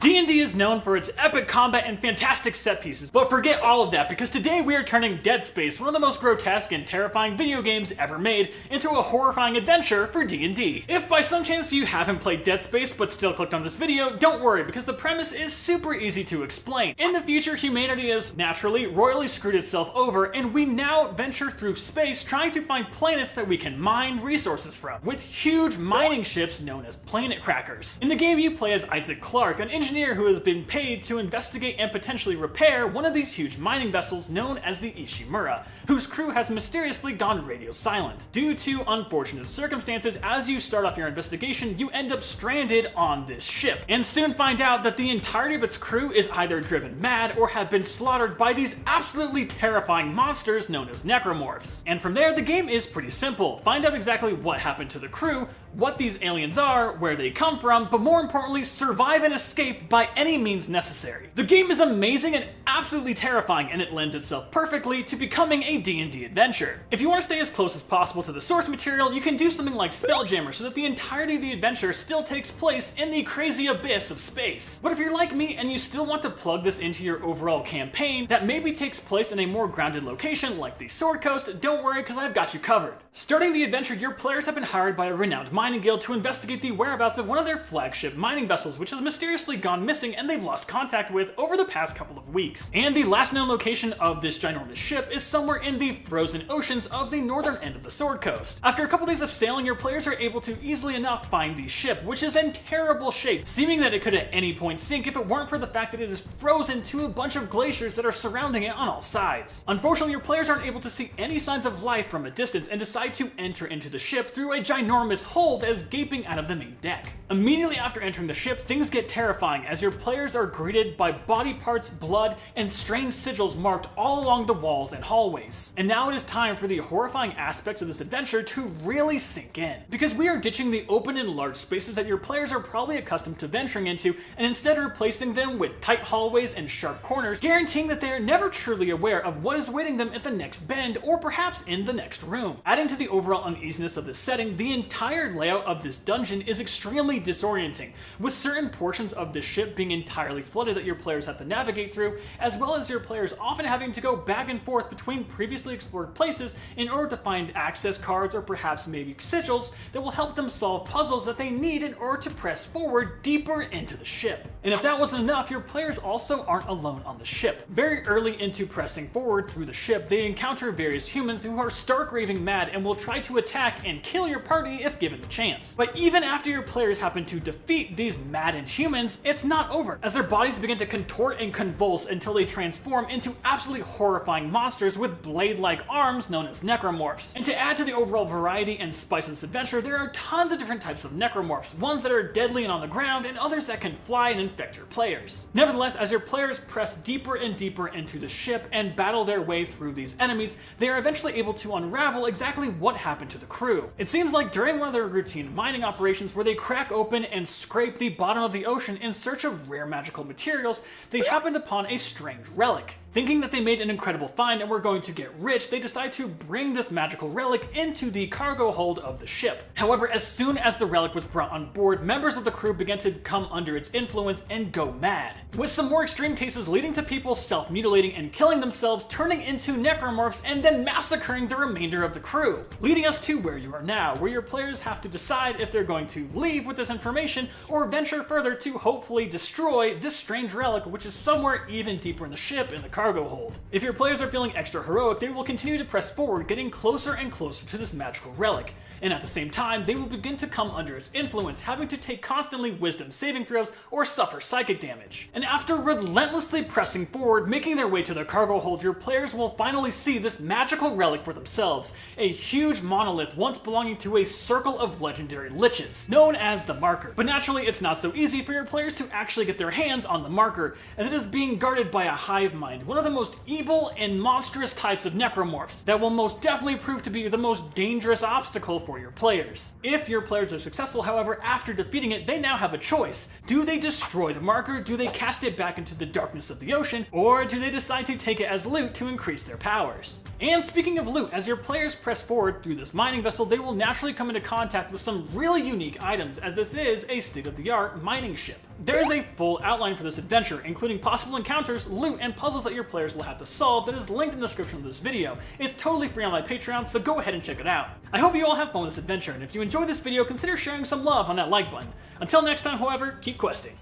D&D is known for its epic combat and fantastic set pieces, but forget all of that because today we are turning Dead Space, one of the most grotesque and terrifying video games ever made, into a horrifying adventure for D&D. If by some chance you haven't played Dead Space but still clicked on this video, don't worry because the premise is super easy to explain. In the future, humanity has naturally royally screwed itself over, and we now venture through space trying to find planets that we can mine resources from, with huge mining ships known as planet crackers. In the game, you play as Isaac Clarke, an engineer who has been paid to investigate and potentially repair one of these huge mining vessels known as the Ishimura, whose crew has mysteriously gone radio silent. Due to unfortunate circumstances, as you start off your investigation, you end up stranded on this ship, and soon find out that the entirety of its crew is either driven mad or have been slaughtered by these absolutely terrifying monsters known as necromorphs. And from there, the game is pretty simple. Find out exactly what happened to the crew, what these aliens are, where they come from, but more importantly, survive and escape by any means necessary. The game is amazing and absolutely terrifying, and it lends itself perfectly to becoming a D&D adventure. If you want to stay as close as possible to the source material, you can do something like Spelljammer so that the entirety of the adventure still takes place in the crazy abyss of space. But if you're like me and you still want to plug this into your overall campaign that maybe takes place in a more grounded location like the Sword Coast, don't worry because I've got you covered. Starting the adventure, your players have been hired by a renowned mining guild to investigate the whereabouts of one of their flagship mining vessels, which has mysteriously gone missing and they've lost contact with over the past couple of weeks. And the last known location of this ginormous ship is somewhere in the frozen oceans of the northern end of the Sword Coast. After a couple days of sailing, your players are able to easily enough find the ship, which is in terrible shape, seeming that it could at any point sink if it weren't for the fact that it is frozen to a bunch of glaciers that are surrounding it on all sides. Unfortunately, your players aren't able to see any signs of life from a distance and decide to enter into the ship through a ginormous hole that is gaping out of the main deck. Immediately after entering the ship, things get terrifying as your players are greeted by body parts, blood, and strange sigils marked all along the walls and hallways. And now it is time for the horrifying aspects of this adventure to really sink in, because we are ditching the open and large spaces that your players are probably accustomed to venturing into and instead replacing them with tight hallways and sharp corners, guaranteeing that they are never truly aware of what is waiting them at the next bend or perhaps in the next room. Adding to the overall uneasiness of this setting, the entire layout of this dungeon is extremely disorienting, with certain portions of this ship being entirely flooded that your players have to navigate through, as well as your players often having to go back and forth between previously explored places in order to find access cards or perhaps maybe sigils that will help them solve puzzles that they need in order to press forward deeper into the ship. And if that wasn't enough, your players also aren't alone on the ship. Very early into pressing forward through the ship, they encounter various humans who are stark raving mad and will try to attack and kill your party if given the chance. But even after your players happen to defeat these maddened humans, it's not over, as their bodies begin to contort and convulse until they transform into absolutely horrifying monsters with blade-like arms known as necromorphs. And to add to the overall variety and spice of this adventure, there are tons of different types of necromorphs, ones that are deadly and on the ground, and others that can fly and infect your players. Nevertheless, as your players press deeper and deeper into the ship and battle their way through these enemies, they are eventually able to unravel exactly what happened to the crew. It seems like during one of their routine mining operations where they crack open and scrape the bottom of the ocean in search of rare magical materials, they happened upon a strange relic. Thinking that they made an incredible find and were going to get rich, they decide to bring this magical relic into the cargo hold of the ship. However, as soon as the relic was brought on board, members of the crew began to come under its influence and go mad, with some more extreme cases leading to people self-mutilating and killing themselves, turning into necromorphs, and then massacring the remainder of the crew. Leading us to where you are now, where your players have to decide if they're going to leave with this information or venture further to hopefully destroy this strange relic, which is somewhere even deeper in the ship in the cargo hold. If your players are feeling extra heroic, they will continue to press forward, getting closer and closer to this magical relic. And at the same time, they will begin to come under its influence, having to take constantly wisdom saving throws or suffer psychic damage. And after relentlessly pressing forward, making their way to the cargo hold, your players will finally see this magical relic for themselves, a huge monolith once belonging to a circle of legendary liches, known as the Marker. But naturally, it's not so easy for your players to actually get their hands on the Marker, as it is being guarded by a hive mind, one of the most evil and monstrous types of necromorphs that will most definitely prove to be the most dangerous obstacle for your players. If your players are successful, however, after defeating it, they now have a choice. Do they destroy the Marker, do they cast it back into the darkness of the ocean, or do they decide to take it as loot to increase their powers? And speaking of loot, as your players press forward through this mining vessel, they will naturally come into contact with some really unique items, as this is a state-of-the-art mining ship. There is a full outline for this adventure, including possible encounters, loot, and puzzles that your players will have to solve that is linked in the description of this video. It's totally free on my Patreon, so go ahead and check it out. I hope you all have fun with this adventure, and if you enjoyed this video, consider sharing some love on that like button. Until next time, however, keep questing.